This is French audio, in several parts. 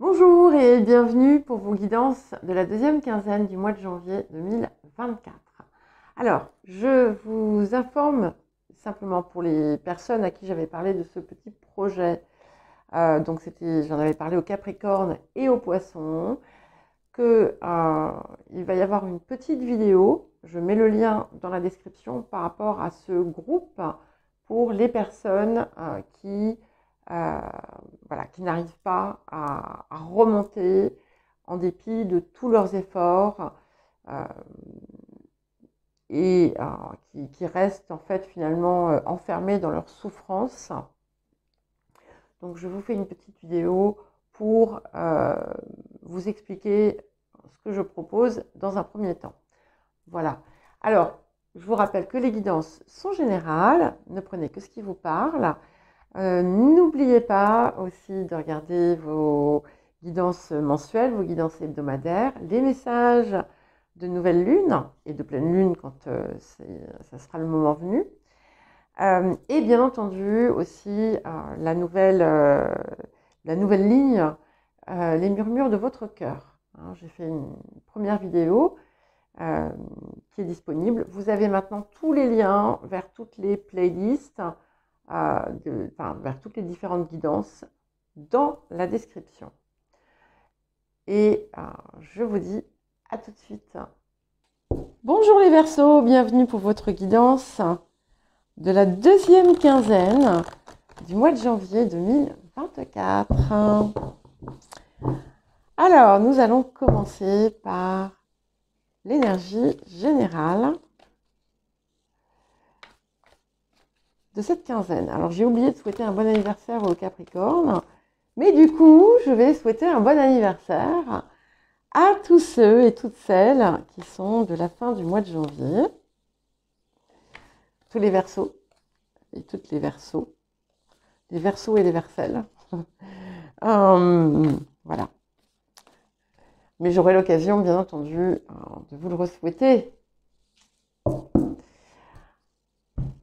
Bonjour et bienvenue pour vos guidances de la deuxième quinzaine du mois de janvier 2024. Alors, je vous informe simplement pour les personnes à qui j'avais parlé de ce petit projet, donc j'en avais parlé aux Capricornes et aux Poissons, que il va y avoir une petite vidéo, je mets le lien dans la description par rapport à ce groupe pour les personnes qui n'arrivent pas à remonter en dépit de tous leurs efforts et qui restent en fait finalement enfermés dans leur souffrance. Donc je vous fais une petite vidéo pour vous expliquer ce que je propose dans un premier temps. Voilà. Alors, je vous rappelle que les guidances sont générales, ne prenez que ce qui vous parle. N'oubliez pas aussi de regarder vos guidances mensuelles, vos guidances hebdomadaires, les messages de nouvelle lune et de pleine lune quand ça sera le moment venu. Et bien entendu aussi la nouvelle ligne, les murmures de votre cœur. Hein, j'ai fait une première vidéo qui est disponible. Vous avez maintenant tous les liens vers toutes les playlists, vers toutes les différentes guidances dans la description. Et je vous dis à tout de suite. Bonjour les Verseaux, bienvenue pour votre guidance de la deuxième quinzaine du mois de janvier 2024. Alors, nous allons commencer par l'énergie générale de cette quinzaine. Alors, j'ai oublié de souhaiter un bon anniversaire aux Capricornes, mais du coup, je vais souhaiter un bon anniversaire à tous ceux et toutes celles qui sont de la fin du mois de janvier. Tous les Verseaux et toutes les Verseaux, les Verseaux et les Vercelles. Voilà. Mais j'aurai l'occasion, bien entendu, de vous le re-souhaiter.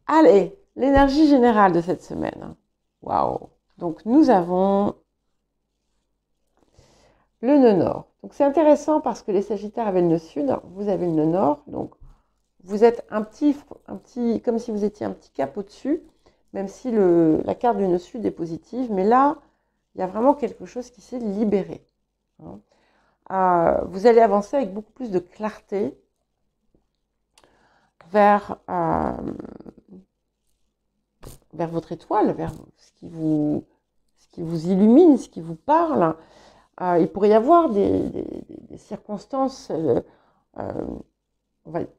Allez, l'énergie générale de cette semaine. Waouh! Donc, nous avons le nœud nord. Donc, c'est intéressant parce que les Sagittaires avaient le nœud sud, vous avez le nœud nord. Donc, vous êtes un petit, comme si vous étiez un petit cap au-dessus, même si la carte du nœud sud est positive. Mais là, il y a vraiment quelque chose qui s'est libéré. Vous allez avancer avec beaucoup plus de clarté vers votre étoile, vers ce qui vous illumine, ce qui vous parle. Il pourrait y avoir des circonstances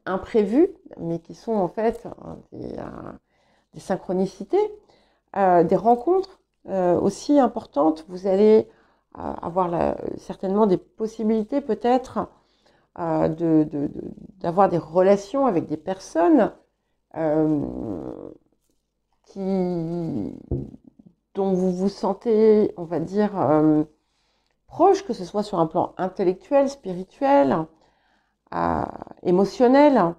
imprévues, mais qui sont en fait des synchronicités, des rencontres aussi importantes. Vous allez avoir certainement des possibilités peut-être d'avoir des relations avec des personnes dont vous vous sentez, on va dire, proche, que ce soit sur un plan intellectuel, spirituel, émotionnel.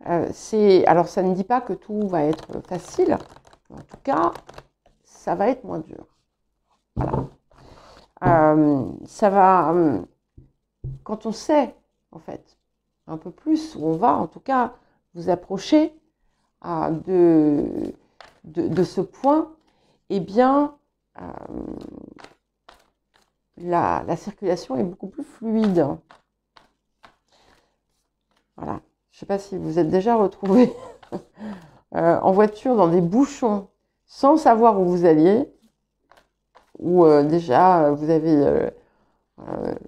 Alors, ça ne dit pas que tout va être facile, mais en tout cas, ça va être moins dur. Voilà. Ça va, quand on sait, en fait, un peu plus où on va, en tout cas, vous approcher de ce point, eh bien, la circulation est beaucoup plus fluide. Voilà. Je ne sais pas si vous êtes déjà retrouvés en voiture dans des bouchons sans savoir où vous alliez, ou déjà vous avez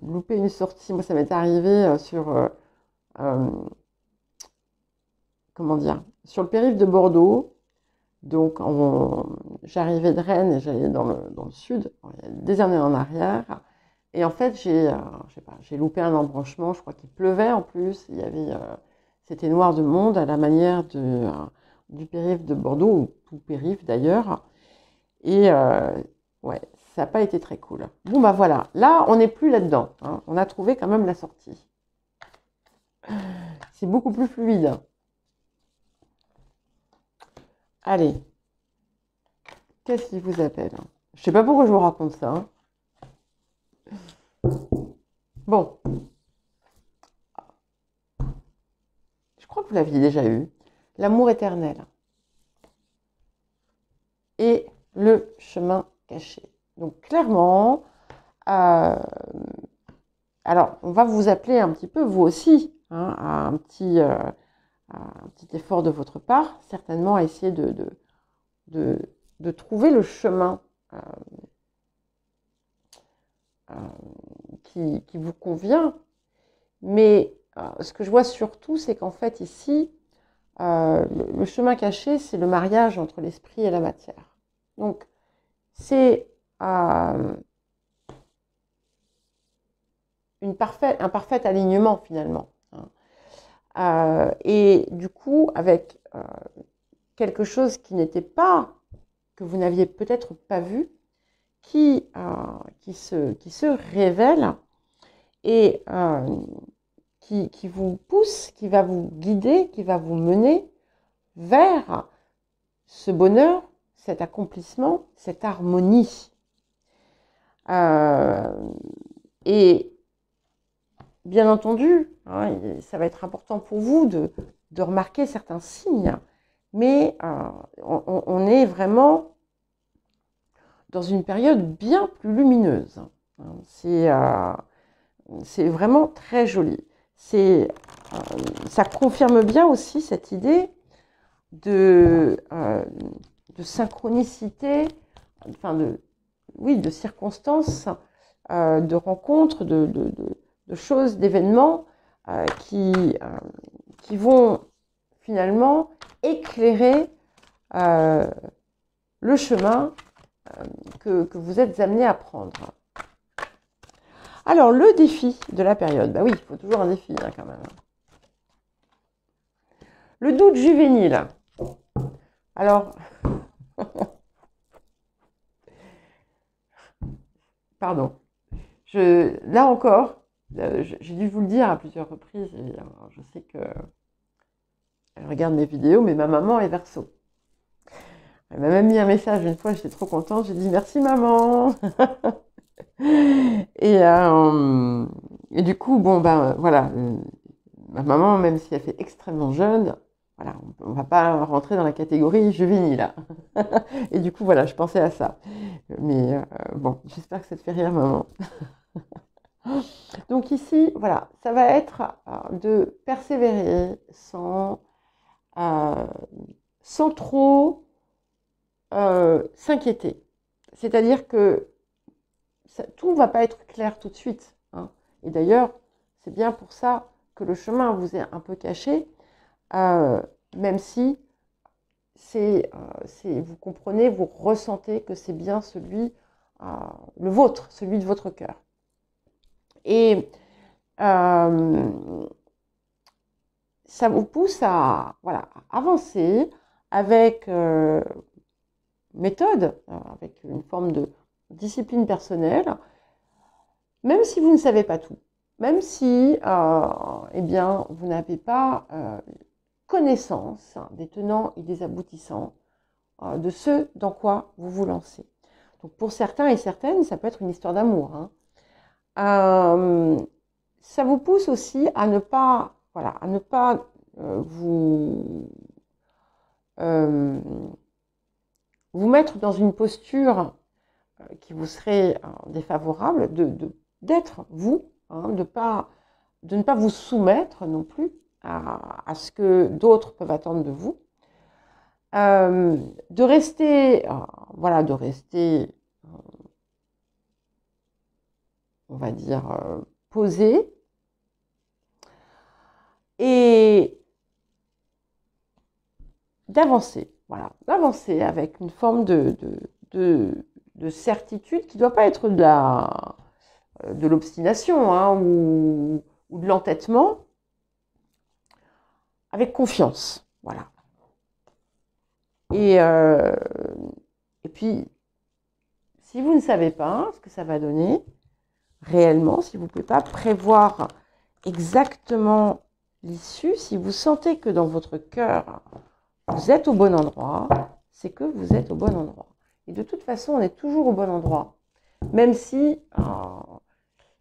loupé une sortie. Moi, ça m'est arrivé comment dire, sur le périph' de Bordeaux. Donc, j'arrivais de Rennes et j'allais dans le sud, il y a des années en arrière. Et en fait, j'ai loupé un embranchement, je crois qu'il pleuvait en plus. C'était noir de monde à la manière du périph' de Bordeaux, ou tout périph' d'ailleurs. Et ouais, ça n'a pas été très cool. Bon, bah voilà, là, on n'est plus là-dedans. Hein. On a trouvé quand même la sortie. C'est beaucoup plus fluide. Allez, qu'est-ce qui vous appelle? Je ne sais pas pourquoi je vous raconte ça. Hein. Bon, je crois que vous l'aviez déjà eu. L'amour éternel et le chemin caché. Donc clairement, alors on va vous appeler un petit peu, vous aussi, hein, à un petit effort de votre part, certainement à essayer de trouver le chemin qui vous convient. Mais ce que je vois surtout, c'est qu'en fait ici, le chemin caché, c'est le mariage entre l'esprit et la matière. Donc, c'est un parfait alignement finalement. Et du coup, avec quelque chose qui n'était pas, que vous n'aviez peut-être pas vu, qui se révèle et qui vous pousse, qui va vous guider, qui va vous mener vers ce bonheur, cet accomplissement, cette harmonie. Et bien entendu, hein, ça va être important pour vous de remarquer certains signes, mais on est vraiment dans une période bien plus lumineuse. C'est vraiment très joli. Ça confirme bien aussi cette idée de synchronicité, enfin de circonstances, de rencontres, de choses, d'événements qui vont finalement éclairer le chemin que vous êtes amené à prendre. Alors, le défi de la période, bah oui, il faut toujours un défi hein, quand même. Le doute juvénile. Alors, pardon, là encore, j'ai dû vous le dire à plusieurs reprises, et je sais que elle regarde mes vidéos, mais ma maman est Verseau. Elle m'a même mis un message une fois, j'étais trop contente, j'ai dit merci maman. Et du coup, bon ben voilà, ma maman, même si elle fait extrêmement jeune, voilà, on ne va pas rentrer dans la catégorie juvénile. Et du coup, voilà, je pensais à ça. Mais bon, j'espère que ça te fait rire, maman. Donc ici, voilà, ça va être de persévérer sans trop s'inquiéter. C'est-à-dire que tout ne va pas être clair tout de suite. Hein. Et d'ailleurs, c'est bien pour ça que le chemin vous est un peu caché, même si vous comprenez, vous ressentez que c'est bien le vôtre, celui de votre cœur. Et ça vous pousse à avancer avec méthode, avec une forme de discipline personnelle, même si vous ne savez pas tout, même si eh bien, vous n'avez pas connaissance des tenants et des aboutissants de ce dans quoi vous vous lancez. Donc pour certains et certaines, ça peut être une histoire d'amour. Hein. Ça vous pousse aussi à ne pas, vous mettre dans une posture qui vous serait défavorable, d'être vous, hein, de ne pas vous soumettre non plus à ce que d'autres peuvent attendre de vous, de rester, on va dire, posé, et d'avancer, d'avancer avec une forme de certitude qui ne doit pas être de l'obstination hein, ou de l'entêtement, avec confiance, voilà. Et puis, si vous ne savez pas ce que ça va donner, réellement, si vous ne pouvez pas prévoir exactement l'issue, si vous sentez que dans votre cœur, vous êtes au bon endroit, c'est que vous êtes au bon endroit. Et de toute façon, on est toujours au bon endroit. Même si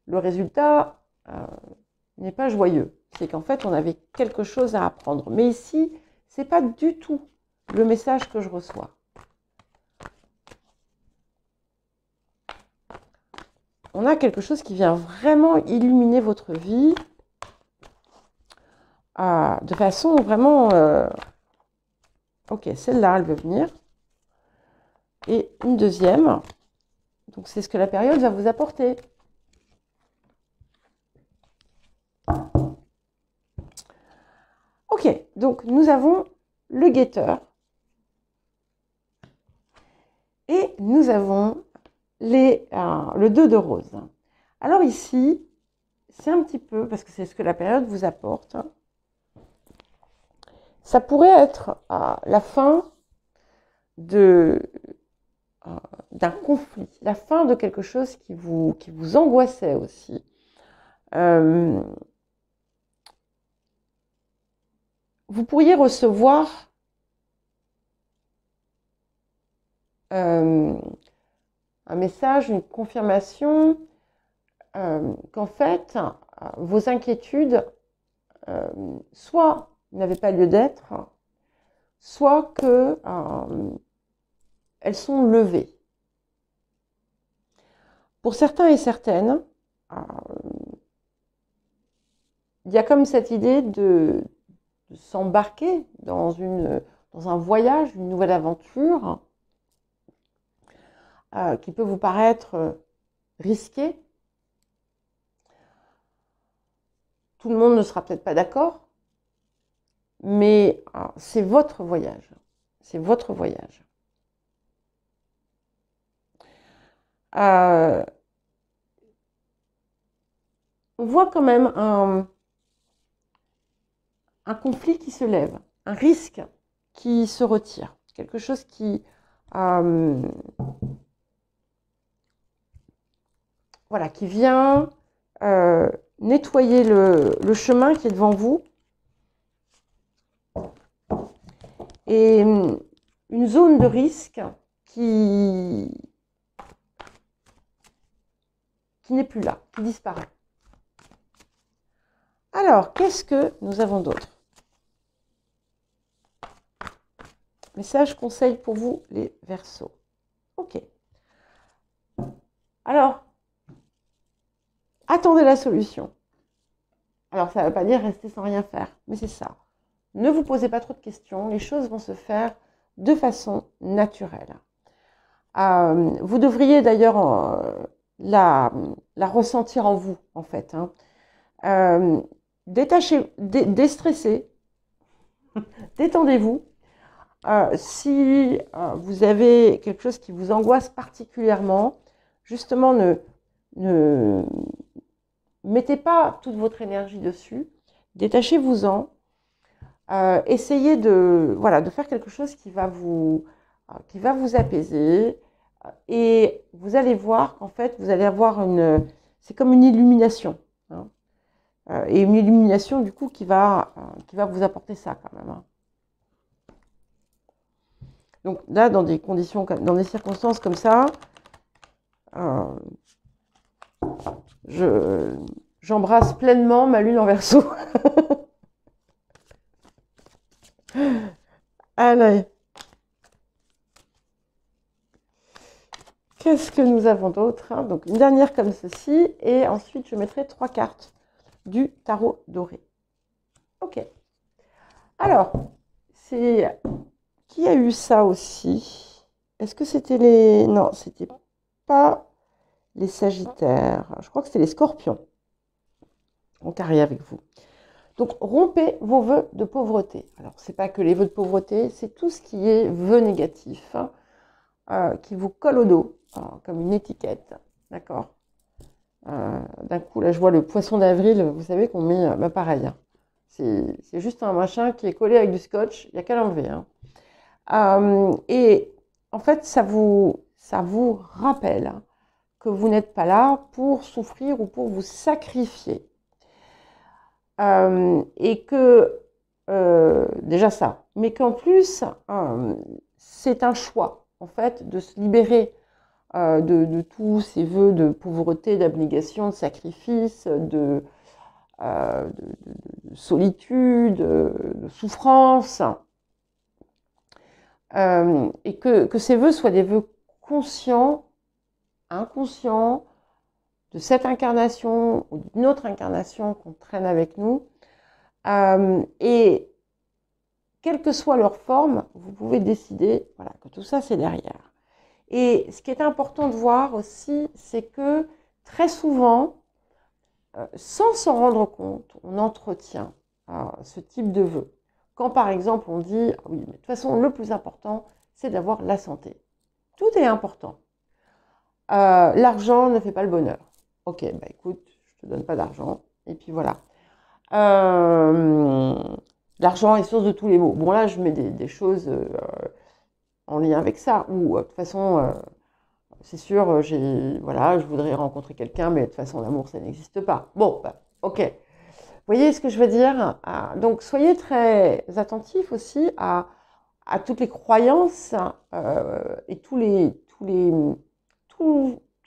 le résultat n'est pas joyeux. C'est qu'en fait, on avait quelque chose à apprendre. Mais ici, ce n'est pas du tout le message que je reçois. On a quelque chose qui vient vraiment illuminer votre vie de façon vraiment... ok, celle-là, elle veut venir. Et une deuxième. Donc, c'est ce que la période va vous apporter. Ok, donc nous avons le guetteur. Et nous avons le 2 de rose. Alors ici, c'est un petit peu, parce que c'est ce que la période vous apporte, ça pourrait être la fin d'un conflit, la fin de quelque chose qui vous angoissait aussi. Vous pourriez recevoir un message, une confirmation qu'en fait, vos inquiétudes, soit n'avaient pas lieu d'être, soit que elles sont levées. Pour certains et certaines, il y a comme cette idée de s'embarquer dans un voyage, une nouvelle aventure qui peut vous paraître risquée. Tout le monde ne sera peut-être pas d'accord, mais c'est votre voyage. C'est votre voyage. On voit quand même un conflit qui se lève, un risque qui se retire, quelque chose qui voilà, qui vient nettoyer le chemin qui est devant vous et une zone de risque qui n'est plus là, qui disparaît. Alors, qu'est-ce que nous avons d'autre? Message, conseil pour vous, les Verseaux. Ok. Alors, attendez la solution. Alors, ça ne veut pas dire rester sans rien faire, mais c'est ça. Ne vous posez pas trop de questions, les choses vont se faire de façon naturelle. Vous devriez d'ailleurs la ressentir en vous, en fait. Détachez, déstressez, détendez-vous. Si vous avez quelque chose qui vous angoisse particulièrement, justement, ne mettez pas toute votre énergie dessus, détachez-vous-en, essayez de faire quelque chose qui va vous apaiser, et vous allez voir qu'en fait, vous allez avoir c'est comme une illumination, hein, et une illumination du coup qui va vous apporter ça quand même, hein. Donc là, dans des conditions, dans des circonstances comme ça, j'embrasse pleinement ma lune en Verseau. Allez. Qu'est-ce que nous avons d'autre, hein? Donc une dernière comme ceci, et ensuite je mettrai 3 cartes du tarot doré. Ok. Alors, c'est... Qui a eu ça aussi? Est-ce que c'était les... Non, c'était pas les Sagittaires. Je crois que c'était les Scorpions. En carré avec vous. Donc, rompez vos vœux de pauvreté. Alors, c'est pas que les vœux de pauvreté, c'est tout ce qui est vœux négatifs, qui vous colle au dos, comme une étiquette. D'accord? D'un coup, là, je vois le poisson d'avril, vous savez qu'on met... pareil, hein. C'est juste un machin qui est collé avec du scotch, il n'y a qu'à l'enlever, hein. Et en fait, ça vous rappelle que vous n'êtes pas là pour souffrir ou pour vous sacrifier. Et que, déjà ça, mais qu'en plus, c'est un choix, en fait, de se libérer de tous ces vœux de pauvreté, d'abnégation, de sacrifice, de solitude, de souffrance, et que ces vœux soient des vœux conscients, inconscients, de cette incarnation ou d'une autre incarnation qu'on traîne avec nous. Et quelle que soit leur forme, vous pouvez décider voilà, que tout ça, c'est derrière. Et ce qui est important de voir aussi, c'est que très souvent, sans s'en rendre compte, on entretient ce type de vœu. Quand par exemple on dit, ah oui, mais de toute façon, le plus important, c'est d'avoir la santé. Tout est important. L'argent ne fait pas le bonheur. Ok, bah écoute, je te donne pas d'argent, et puis voilà. L'argent est source de tous les maux. Bon là, je mets des choses en lien avec ça. Ou de toute façon, c'est sûr, voilà, je voudrais rencontrer quelqu'un, mais de toute façon, l'amour, ça n'existe pas. Bon, bah, ok. Vous voyez ce que je veux dire? Donc, soyez très attentifs aussi à toutes les croyances et toutes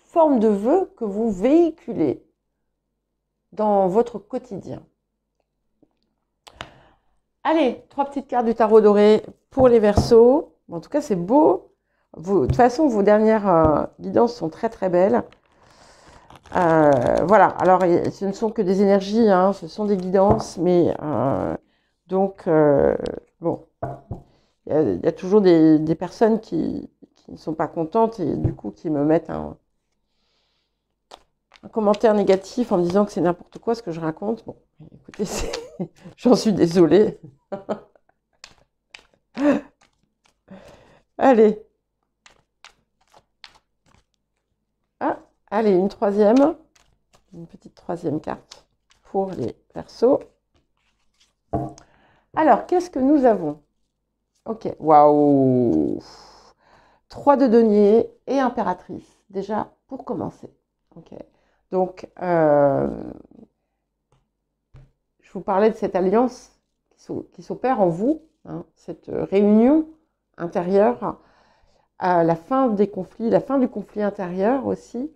formes de vœux que vous véhiculez dans votre quotidien. Allez, 3 petites cartes du tarot doré pour les Verseaux. En tout cas, c'est beau. De toute façon, vos dernières guidances sont très très belles. Voilà, alors ce ne sont que des énergies, hein, ce sont des guidances, mais donc, bon, il y a toujours des personnes qui ne sont pas contentes et du coup qui me mettent un commentaire négatif en me disant que c'est n'importe quoi ce que je raconte. Bon, écoutez, j'en suis désolée. Allez. Ah, allez, une petite troisième carte pour les Verseaux. Alors, qu'est-ce que nous avons? Ok, waouh! 3 de denier et impératrice, déjà pour commencer. Ok, donc, je vous parlais de cette alliance qui s'opère en vous, hein, cette réunion intérieure, à la fin des conflits, la fin du conflit intérieur aussi.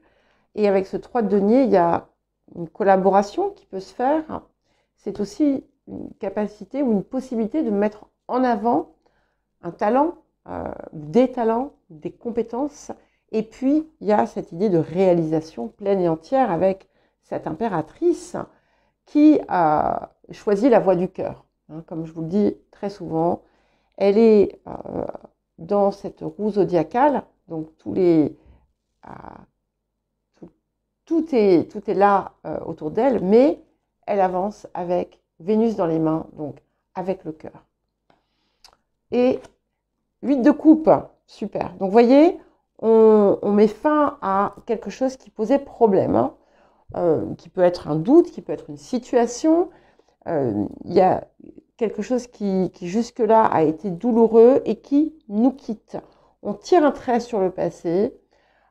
Et avec ce 3 de denier, il y a une collaboration qui peut se faire. C'est aussi une capacité ou une possibilité de mettre en avant un talent, des talents, des compétences. Et puis, il y a cette idée de réalisation pleine et entière avec cette impératrice qui a choisi la voie du cœur. Hein, comme je vous le dis très souvent, elle est dans cette roue zodiacale, donc tout est là autour d'elle, mais elle avance avec Vénus dans les mains, donc avec le cœur. Et 8 de coupe, super. Donc vous voyez, on met fin à quelque chose qui posait problème, hein, qui peut être un doute, qui peut être une situation. Il y a quelque chose qui jusque-là a été douloureux et qui nous quitte. On tire un trait sur le passé.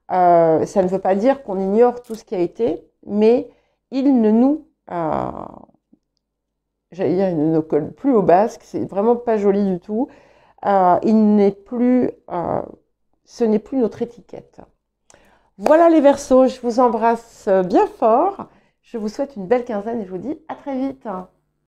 Ça ne veut pas dire qu'on ignore tout ce qui a été, mais il ne nous, j'allais dire, il ne nous colle plus au basque. C'est vraiment pas joli du tout. Il n'est plus, ce n'est plus notre étiquette. Voilà les Verseaux, je vous embrasse bien fort. Je vous souhaite une belle quinzaine et je vous dis à très vite.